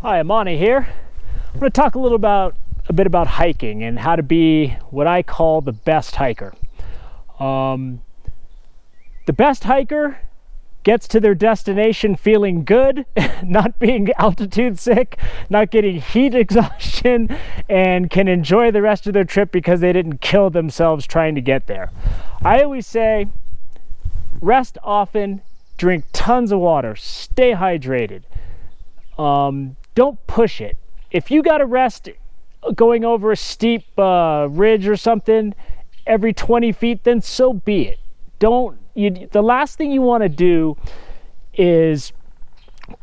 Hi, Amani here. I'm going to talk a bit about hiking and how to be what I call the best hiker. The best hiker gets to their destination feeling good, not being altitude sick, not getting heat exhaustion, and can enjoy the rest of their trip because they didn't kill themselves trying to get there. I always say, rest often, drink tons of water, stay hydrated. Don't push it. If you got to rest going over a steep ridge or something every 20 feet, then so be it. The last thing you want to do is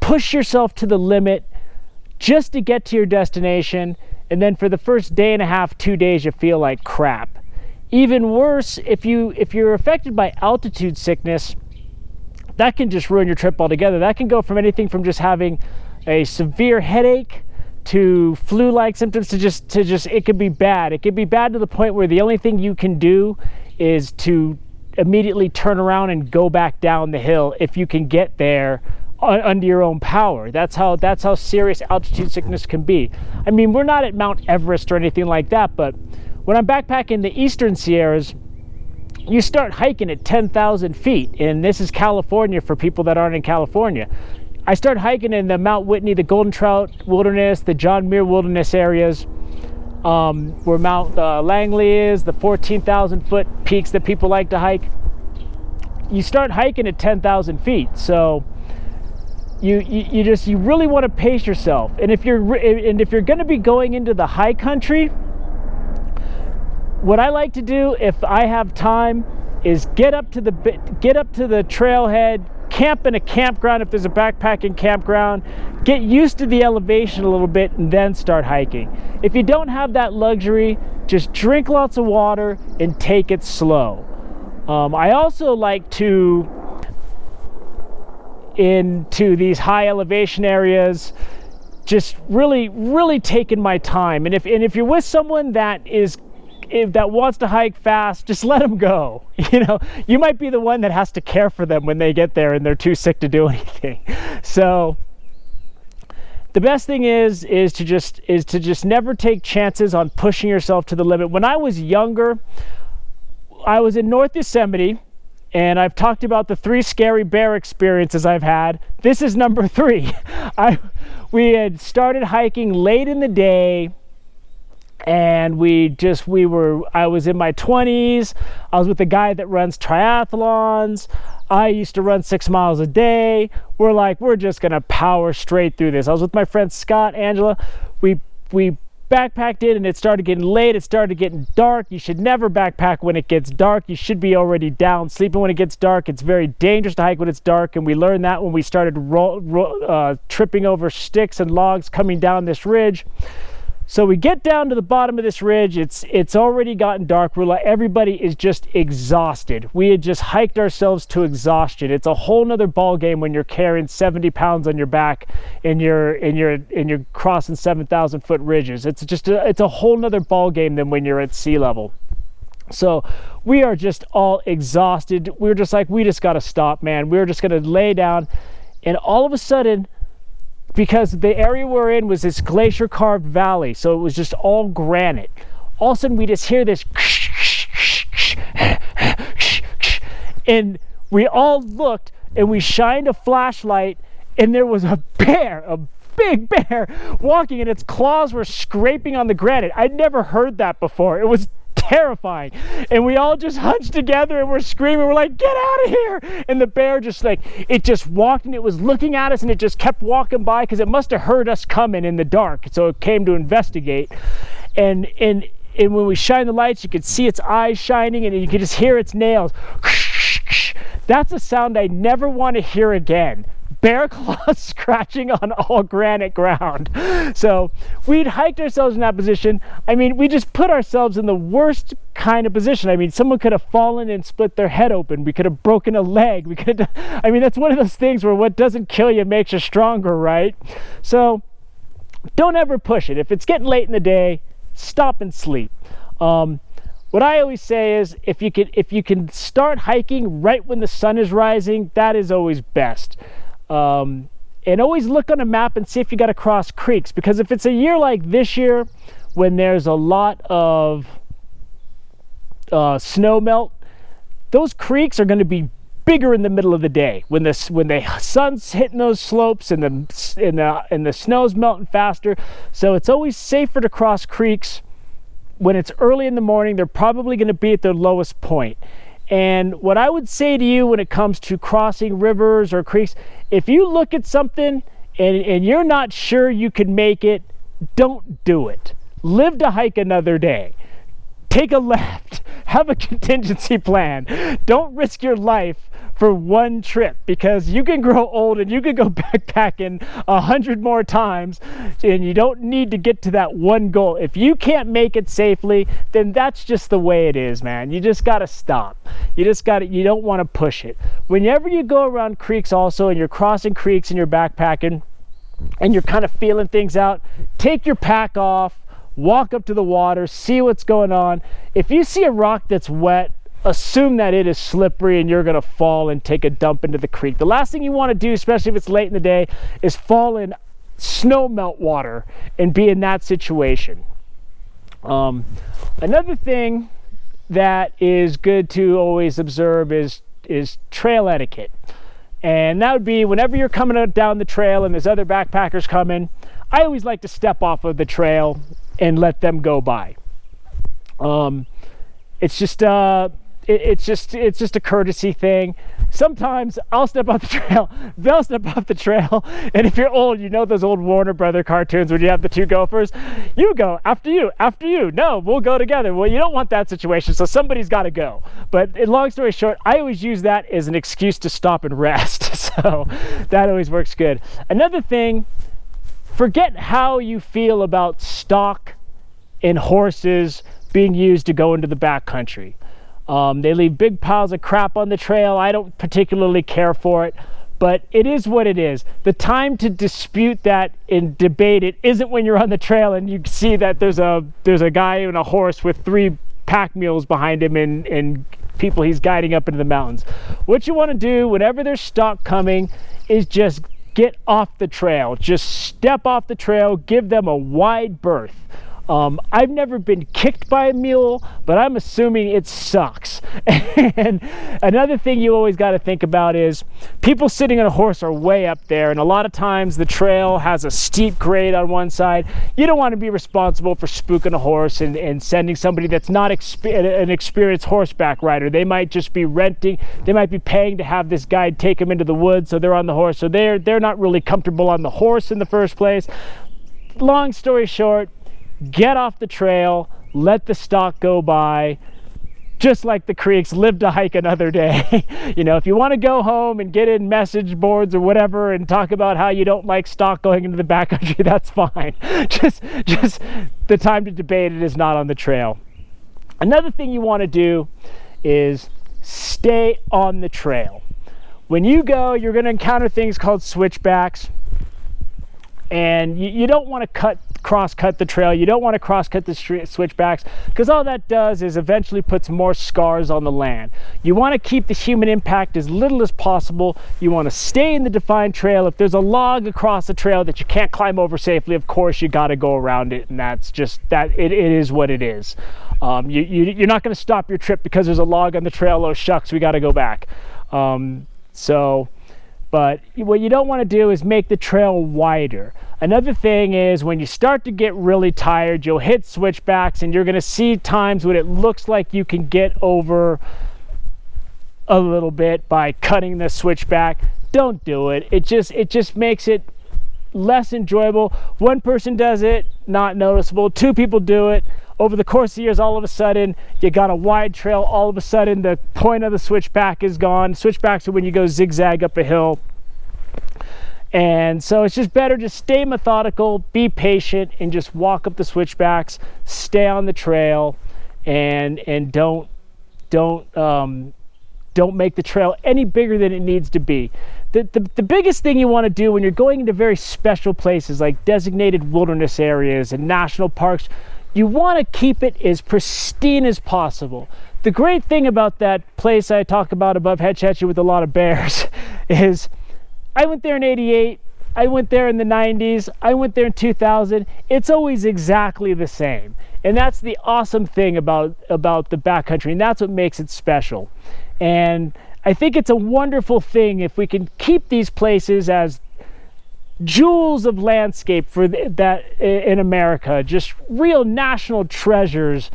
push yourself to the limit just to get to your destination, and then for the first day and a half, 2 days, you feel like crap. Even worse, if you're affected by altitude sickness, that can just ruin your trip altogether. That can go from anything from just having a severe headache to flu-like symptoms to just it could be bad. It could be bad to the point where the only thing you can do is to immediately turn around and go back down the hill if you can get there under your own power. That's how serious altitude sickness can be. I mean, we're not at Mount Everest or anything like that, but when I'm backpacking the Eastern Sierras, you start hiking at 10,000 feet, and this is California for people that aren't in California. I start hiking in the Mount Whitney, the Golden Trout Wilderness, the John Muir Wilderness areas, where Mount Langley is, the 14,000 foot peaks that people like to hike. You start hiking at 10,000 feet, so you really want to pace yourself. And if you're going to be going into the high country, what I like to do if I have time is get up to the trailhead, camp in a campground if there's a backpacking campground, get used to the elevation a little bit, and then start hiking. If you don't have that luxury, just drink lots of water and take it slow. I also like to, into these high elevation areas, just really taking my time. And if you're with someone that wants to hike fast, just let them go. You might be the one that has to care for them when they get there and they're too sick to do anything. So the best thing is to just never take chances on pushing yourself to the limit. When I was younger, I was in North Yosemite, and I've talked about the 3 scary bear experiences I've had. This is number 3. We had started hiking late in the day, and I was in my 20s. I was with a guy that runs triathlons. I used to run 6 miles a day. We're just gonna power straight through this. I was with my friends Scott, Angela. We backpacked in, and it started getting late. It started getting dark. You should never backpack when it gets dark. You should be already down sleeping when it gets dark. It's very dangerous to hike when it's dark, and we learned that when we started tripping over sticks and logs coming down this ridge. So we get down to the bottom of this ridge. It's already gotten dark. Everybody is just exhausted. We had just hiked ourselves to exhaustion. It's a whole nother ball game when you're carrying 70 pounds on your back and you're crossing 7,000 foot ridges. It's a whole nother ball game than when you're at sea level. So we are just all exhausted. We're just like, we just got to stop, man. We're just going to lay down, and all of a sudden, because the area we're in was this glacier carved valley, so it was just all granite. All of a sudden we just hear this, and we all looked, and we shined a flashlight, and there was a big bear walking, and its claws were scraping on the granite. I'd never heard that before. It was terrifying, and we all just hunched together and we're screaming. We're like, get out of here! And the bear just walked, and it was looking at us, and it just kept walking by because it must have heard us coming in the dark, so it came to investigate. And when we shined the lights, you could see its eyes shining, and you could just hear its nails. That's a sound I never want to hear again. Bear claws scratching on all granite ground. So we'd hiked ourselves in that position. I mean, we just put ourselves in the worst kind of position. I mean, someone could have fallen and split their head open. We could have broken a leg. That's one of those things where what doesn't kill you makes you stronger, right? So don't ever push it. If it's getting late in the day, stop and sleep. What I always say is, if you can start hiking right when the sun is rising, that is always best. And always look on a map and see if you got to cross creeks, because if it's a year like this year when there's a lot of snow melt, those creeks are going to be bigger in the middle of the day when the sun's hitting those slopes and the snow's melting faster. So it's always safer to cross creeks when it's early in the morning. They're probably going to be at their lowest point. And what I would say to you when it comes to crossing rivers or creeks, if you look at something and you're not sure you can make it, don't do it. Live to hike another day. Take a left. Have a contingency plan. Don't risk your life for one trip, because you can grow old and you can go backpacking 100 more times, and you don't need to get to that one goal. If you can't make it safely, then that's just the way it is, man. You just got to stop. You don't want to push it. Whenever you go around creeks also, and you're crossing creeks and you're backpacking and you're kind of feeling things out, take your pack off, walk up to the water, see what's going on. If you see a rock that's wet, assume that it is slippery and you're going to fall and take a dump into the creek. The last thing you want to do, especially if it's late in the day, is fall in snow melt water and be in that situation. Another thing that is good to always observe is trail etiquette. And that would be whenever you're coming down the trail and there's other backpackers coming, I always like to step off of the trail and let them go by. It's just a courtesy thing. Sometimes I'll step off the trail, they'll step off the trail, and if you're old, you know those old Warner Brother cartoons when you have the two gophers? You go, after you, no, we'll go together. Well, you don't want that situation, so somebody's got to go. But long story short, I always use that as an excuse to stop and rest, so that always works good. Another thing, forget how you feel about stock and horses being used to go into the backcountry. They leave big piles of crap on the trail. I don't particularly care for it, but it is what it is. The time to dispute that and debate it isn't when you're on the trail and you see that there's a guy and a horse with 3 pack mules behind him and people he's guiding up into the mountains. What you want to do whenever there's stock coming is just get off the trail. Just step off the trail, give them a wide berth. I've never been kicked by a mule, but I'm assuming it sucks. And another thing you always got to think about is people sitting on a horse are way up there, and a lot of times the trail has a steep grade on one side. You don't want to be responsible for spooking a horse and sending somebody that's not an experienced horseback rider. They might just be renting, they might be paying to have this guide take them into the woods, so they're on the horse, so they're not really comfortable on the horse in the first place. Long story short, get off the trail, let the stock go by, just like the creeks. Live to hike another day. You know, if you want to go home and get in message boards or whatever and talk about how you don't like stock going into the backcountry, that's fine. Just the time to debate it is not on the trail. Another thing you want to do is stay on the trail. When you go, you're going to encounter things called switchbacks, and you don't want to cross-cut the trail. You don't want to cross-cut the switchbacks, because all that does is eventually puts more scars on the land. You want to keep the human impact as little as possible. You want to stay in the defined trail. If there's a log across the trail that you can't climb over safely, of course you got to go around it, and that's just that. It is what it is. You're not going to stop your trip because there's a log on the trail. Oh shucks, we got to go back. But what you don't want to do is make the trail wider. Another thing is when you start to get really tired, you'll hit switchbacks, and you're going to see times when it looks like you can get over a little bit by cutting the switchback. Don't do it. It just makes it less enjoyable. One person does it, not noticeable. 2 people do it. Over the course of years, all of a sudden, you got a wide trail. All of a sudden, the point of the switchback is gone. Switchbacks are when you go zigzag up a hill. And so it's just better to stay methodical, be patient, and just walk up the switchbacks, stay on the trail, and don't make the trail any bigger than it needs to be. The biggest thing you want to do when you're going into very special places like designated wilderness areas and national parks, you want to keep it as pristine as possible. The great thing about that place I talk about above Hetch Hetchy with a lot of bears is I went there in '88. I went there in the 90s, I went there in 2000. It's always exactly the same. And that's the awesome thing about the backcountry, and that's what makes it special. And I think it's a wonderful thing if we can keep these places as jewels of landscape for that in America, just real national treasures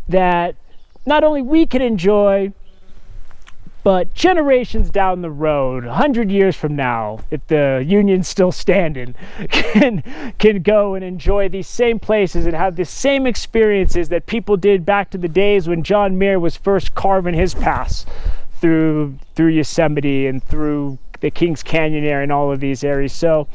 that not only we can enjoy, but generations down the road, 100 years from now, if the Union's still standing, can go and enjoy these same places and have the same experiences that people did back to the days when John Muir was first carving his paths through Yosemite and through the Kings Canyon area and all of these areas. So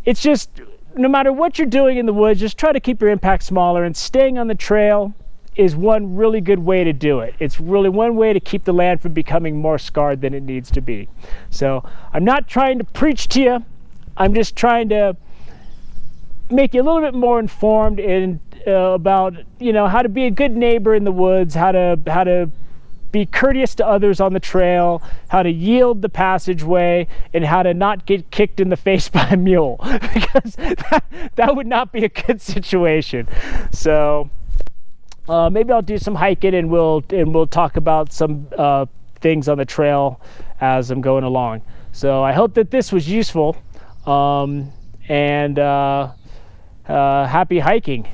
it's just, no matter what you're doing in the woods, just try to keep your impact smaller, and staying on the trail is one really good way to do it. It's really one way to keep the land from becoming more scarred than it needs to be. So I'm not trying to preach to you. I'm just trying to make you a little bit more informed in about, you know, how to be a good neighbor in the woods, how to be courteous to others on the trail, how to yield the passageway, and how to not get kicked in the face by a mule, because that would not be a good situation. So maybe I'll do some hiking, and we'll talk about some things on the trail as I'm going along. So I hope that this was useful, and happy hiking.